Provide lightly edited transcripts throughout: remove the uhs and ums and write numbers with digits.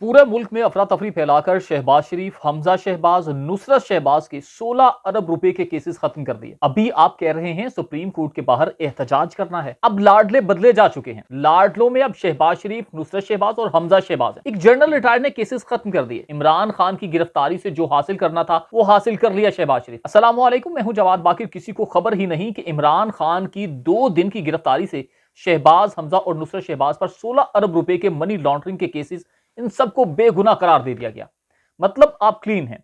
पूरे मुल्क में अफरा तफरी फैलाकर शहबाज शरीफ, हमजा शहबाज, नुसरत शहबाज के 16 अरब रुपए के केसेस खत्म कर दिए। अभी आप कह रहे हैं सुप्रीम कोर्ट के बाहर एहतजाज करना है। अब लाडले बदले जा चुके हैं। लाडलों में अब शहबाज शरीफ, नुसरत शहबाज और हमजा शहबाज है। एक जनरल रिटायर्ड ने केसेस खत्म कर दिए। इमरान खान की गिरफ्तारी से जो हासिल करना था वो हासिल कर लिया शहबाज शरीफ। अस्सलाम वालेकुम, मैं हूं जवाद बाकिर। किसी को खबर ही नहीं कि इमरान खान की 2 दिन की गिरफ्तारी से शहबाज, हमजा और नुसरत शहबाज पर 16 अरब रुपए के मनी लॉन्ड्रिंग के केसेस, इन सबको बेगुनाह करार दे दिया गया। मतलब आप क्लीन हैं।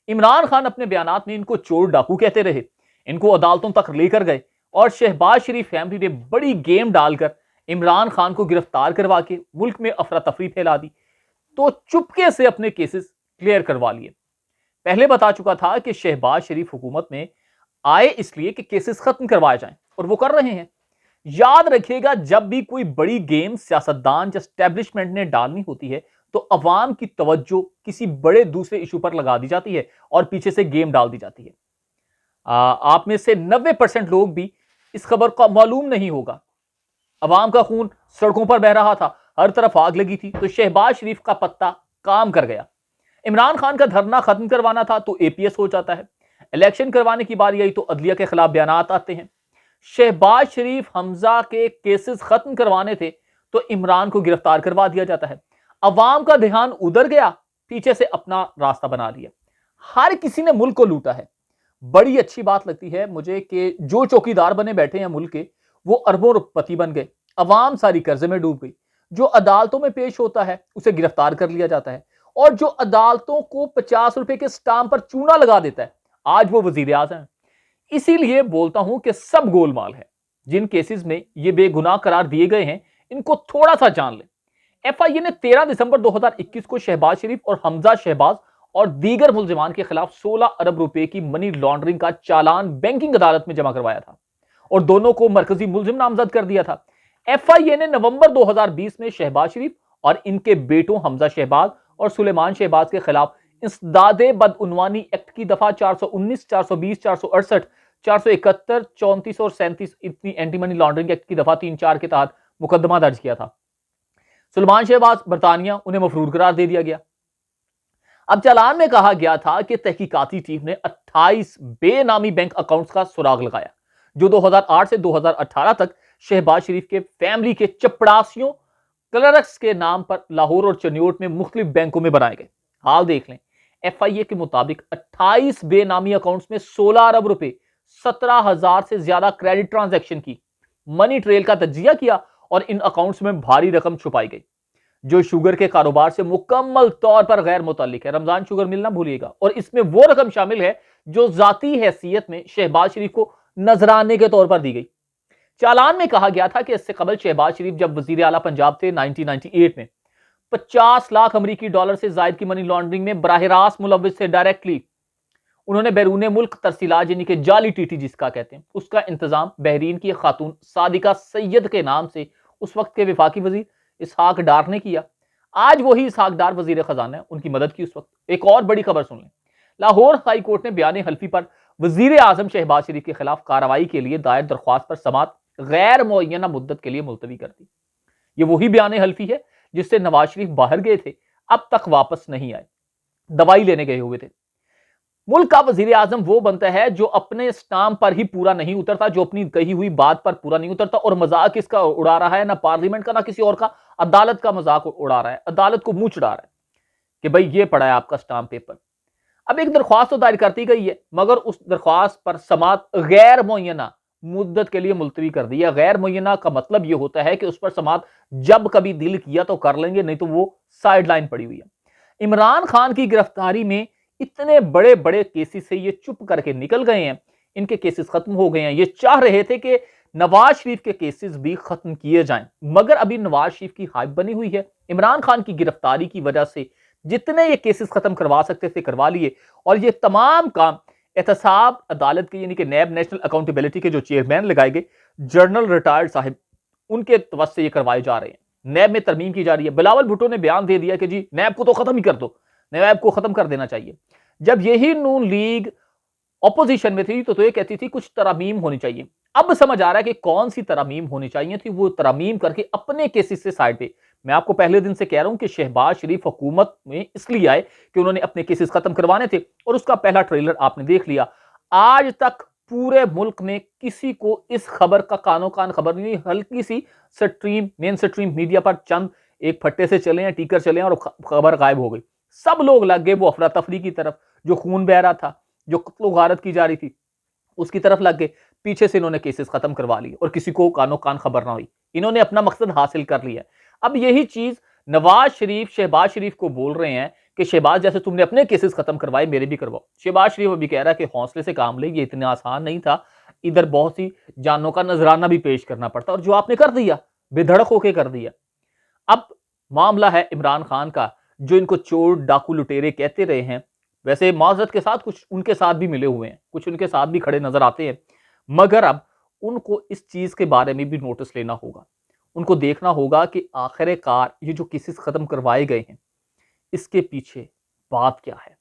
इमरान खान अपने बयानात में इनको चोर डाकू कहते रहे, इनको अदालतों तक लेकर गए और शहबाज शरीफ फैमिली ने बड़ी गेम डालकर इमरान खान को गिरफ्तार करवा के मुल्क में अफरा तफरी फैला दी, तो चुपके से अपने केसेस क्लियर करवा लिए। पहले बता चुका था कि शहबाज शरीफ हुकूमत में आए इसलिए कि केसेस खत्म करवाए जाएं, और वो कर रहे हैं। याद रखिएगा, जब भी कोई बड़ी गेम सियासतदान या एस्टेब्लिशमेंट ने डालनी होती है तो अवाम की तवज्जो किसी बड़े दूसरे इशू पर लगा दी जाती है और पीछे से गेम डाल दी जाती है। आप में से 90% लोग भी इस खबर का मालूम नहीं होगा। अवाम का खून सड़कों पर बह रहा था, हर तरफ आग लगी थी, तो शहबाज शरीफ का पत्ता काम कर गया। इमरान खान का धरना खत्म करवाना था तो एपीएस हो जाता है। इलेक्शन करवाने की बारी आई तो अदलिया के खिलाफ बयानात आते हैं। शहबाज शरीफ, हमजा के केसेस खत्म करवाने थे तो इमरान को गिरफ्तार करवा दिया जाता है। अवाम का ध्यान उधर गया, पीछे से अपना रास्ता बना लिया। हर किसी ने मुल्क को लूटा है। बड़ी अच्छी बात लगती है मुझे कि जो चौकीदार बने बैठे हैं मुल्क के, वो अरबों रुपति बन गए। अवाम सारी कर्जे में डूब गई। जो अदालतों में पेश होता है उसे गिरफ्तार कर लिया जाता है, और जो अदालतों को 50 रुपए के स्टाम्प पर चूना लगा देता है, आज वो वजीर आज़म है। इसीलिए बोलता हूं कि सब गोलमाल है। जिन केसेस में ये बेगुनाह करार दिए गए हैं, इनको थोड़ा सा जान लें। एफआईए ने 13 दिसंबर 2021 को शहबाज शरीफ और हमजा शहबाज और दीगर मुलजिमान के खिलाफ 16 अरब रुपए की मनी लॉन्ड्रिंग का चालान बैंकिंग अदालत में जमा करवाया था और दोनों को मरकजी मुलजिम नामजद कर दिया था। एफआईए ने नवंबर 2020 में शहबाज शरीफ और इनके बेटों हमजा शहबाज और सुलेमान शहबाज के खिलाफ इंसदादे बदउनवानी एक्ट की दफा 419, 420, 468, 471, 34 और 37 इतनी एंटी मनी लॉन्ड्रिंग एक्ट की दफा 3-4 के तहत मुकदमा दर्ज किया था। सुलेमान शहबाज बरतानिया, उन्हें मफरूर करार दे दिया गया। अब चालान में कहा गया था कि तहकीकाती टीम ने 28 बेनामी बैंक अकाउंट्स का सुराग लगाया, जो 2008 से 2018 तक शहबाज शरीफ के फैमिली के चपड़ासियों क्लर्क्स के नाम पर लाहौर और चनियोट में मुख्तलिफ बैंकों में बनाए गए। हाल देख लें, एफआईए के मुताबिक 28 बेनामी अकाउंट्स में 16 अरब रुपए, 17,000 से ज्यादा क्रेडिट ट्रांजैक्शन की, मनी ट्रेल का तजिया किया और इन अकाउंट्स में भारी रकम छुपाई गई, जो शुगर के कारोबार से मुकम्मल तौर पर गैर मुतल्लिक है। रमजान शुगर मिल ना भूलिएगा। और इसमें वो रकम शामिल है जो जाती हैसियत में शहबाज शरीफ को नजराने के तौर पर दी गई। चालान में कहा गया था कि इससे कबल शहबाज शरीफ जब वजीर आला पंजाब थे 1998 में 50 लाख अमरीकी डॉलर से जायद की मनी लॉन्ड्रिंग में बराह रास्त मुलव्विस थे। डायरेक्टली उन्होंने बैरून मुल्क तरसीलात यानी कि जाली टीटी जिसका कहते हैं, उसका इंतजाम बहरीन की खातून सादिका सैयद के नाम से उस वक्त के विफाकी वजीर इसहाक डार ने किया। आज वही इसहाक डार वजीर खजाना है, उनकी मदद की उस वक्त। एक और बड़ी खबर सुन लें। लाहौर हाई कोर्ट ने बयान हल्फी पर वजीर आजम शहबाज शरीफ के खिलाफ कार्रवाई के लिए दायर दरख्वास्त पर समात गैर मुअय्यना मुद्दत के लिए मुलतवी कर दी। ये वही बयान हल्फी है जिससे नवाज शरीफ बाहर गए थे, अब तक वापस नहीं आए, दवाई लेने गए हुए थे। मुल्क का वजीर आजम वो बनता है जो अपने स्टाम्प पर ही पूरा नहीं उतरता, जो अपनी कही हुई बात पर पूरा नहीं उतरता। और मजाक किसका उड़ा रहा है? ना पार्लियामेंट का, ना किसी और का, अदालत का मजाक उड़ा रहा है, अदालत को मुंह चढ़ा रहा है कि भाई ये पड़ा है आपका स्टाम्प पेपर। अब एक दरख्वास्त तो दायर करती गई है, मगर उस दरख्वास्त पर समात गैर मुअय्यना मुद्दत के लिए मुलतवी कर दी है। गैर मुअय्यना का मतलब यह होता है कि उस पर समात जब कभी दिल किया तो कर लेंगे, नहीं तो वो साइड लाइन पड़ी हुई है। इमरान खान की गिरफ्तारी में इतने बड़े बड़े केसेस से ये चुप करके निकल गए हैं, इनके केसेस खत्म हो गए हैं। ये चाह रहे थे कि नवाज शरीफ के केसेस भी खत्म किए जाएं, मगर अभी नवाज शरीफ की हाइप बनी हुई है। इमरान खान की गिरफ्तारी की वजह से जितने ये केसेस खत्म करवा सकते थे करवा लिए, और ये तमाम काम एहतसाब अदालत के यानी कि नैब नेशनल अकाउंटेबिलिटी के जो चेयरमैन लगाए गए जनरल रिटायर्ड साहिब, उनके तवज्जो से ये करवाए जा रहे हैं। नैब में तरमीम की जा रही है। बिलावल भुट्टो ने बयान दे दिया कि जी नैब को तो खत्म ही कर दो, नैब को खत्म कर देना चाहिए। जब यही नून लीग ऑपोजिशन में थी तो ये कहती थी कुछ तरमीम होनी चाहिए। अब समझ आ रहा है कि कौन सी तरमीम होनी चाहिए थी। वो तरमीम करके अपने केसेस से साइड पे, मैं आपको पहले दिन से कह रहा हूं कि शहबाज शरीफ हुकूमत में इसलिए आए कि उन्होंने अपने केसेस खत्म करवाने थे, और उसका पहला ट्रेलर आपने देख लिया। आज तक पूरे मुल्क में किसी को इस खबर का कानो कान खबर नहीं, हल्की सी स्ट्रीम, मेन स्ट्रीम मीडिया पर चंद एक फट्टे से चले हैं, टीकर चले हैं और खबर गायब हो गई। सब लोग लग गए वो अफरा तफरी की तरफ, जो खून बह रहा था, जो कत्लो गारत की जा रही थी, उसकी तरफ लग गए। पीछे से इन्होंने केसेस खत्म करवा लिए और किसी को कानो कान खबर ना हुई। इन्होंने अपना मकसद हासिल कर लिया। अब यही चीज नवाज शरीफ शहबाज शरीफ को बोल रहे हैं कि शहबाज, जैसे तुमने अपने केसेस खत्म करवाए, मेरे भी करवाओ। शहबाज शरीफ अभी कह रहा है कि हौसले से काम ले, ये इतना आसान नहीं था, इधर बहुत सी जानों का नजराना भी पेश करना पड़ता, और जो आपने कर दिया, बेधड़क होके कर दिया। अब मामला है इमरान खान का, जो इनको चोर डाकू लुटेरे कहते रहे हैं। वैसे माजरत के साथ कुछ उनके साथ भी मिले हुए हैं, कुछ उनके साथ भी खड़े नजर आते हैं, मगर अब उनको इस चीज के बारे में भी नोटिस लेना होगा। उनको देखना होगा कि आखिरकार ये जो केसेस खत्म करवाए गए हैं, इसके पीछे बात क्या है।